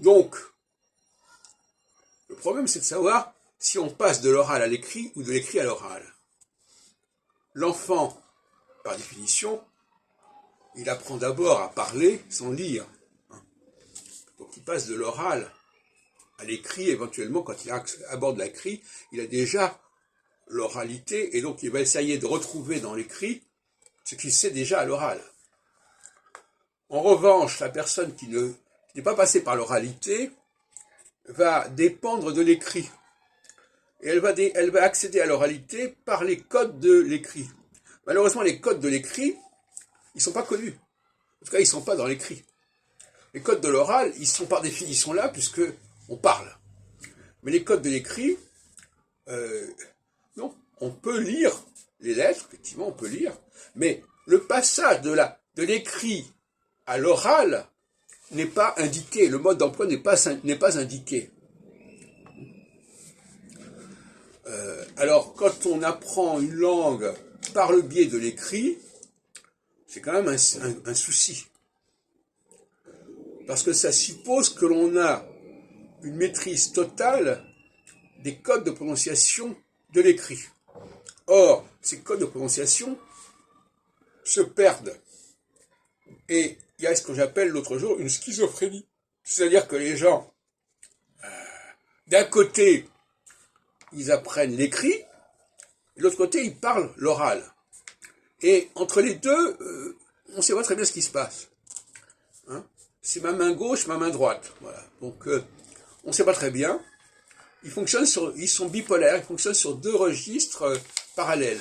Donc, le problème, c'est de savoir si on passe de l'oral à l'écrit ou de l'écrit à l'oral. L'enfant, par définition, il apprend d'abord à parler sans lire. Donc il passe de l'oral à l'écrit, éventuellement, quand il aborde l'écrit, il a déjà l'oralité, et donc il va essayer de retrouver dans l'écrit ce qu'il sait déjà à l'oral. En revanche, la personne qui n'est pas passée par l'oralité va dépendre de l'écrit. Et elle va accéder à l'oralité par les codes de l'écrit. Malheureusement, les codes de l'écrit, ils ne sont pas connus. En tout cas, ils ne sont pas dans l'écrit. Les codes de l'oral, ils sont par définition là, puisque on parle. Mais les codes de l'écrit, non, on peut lire les lettres, effectivement, on peut lire, mais le passage de l'écrit à l'oral n'est pas indiqué, le mode d'emploi n'est pas indiqué. Alors, quand on apprend une langue par le biais de l'écrit, c'est quand même un souci. Parce que ça suppose que l'on a une maîtrise totale des codes de prononciation de l'écrit. Or, ces codes de prononciation se perdent. Et il y a ce que j'appelle l'autre jour une schizophrénie. C'est-à-dire que les gens, d'un côté, ils apprennent l'écrit, et de l'autre côté, ils parlent l'oral. Et entre les deux, on ne sait pas très bien ce qui se passe. Hein, c'est ma main gauche, ma main droite. Voilà. Donc, on ne sait pas très bien. Ils sont bipolaires, ils fonctionnent sur deux registres parallèles.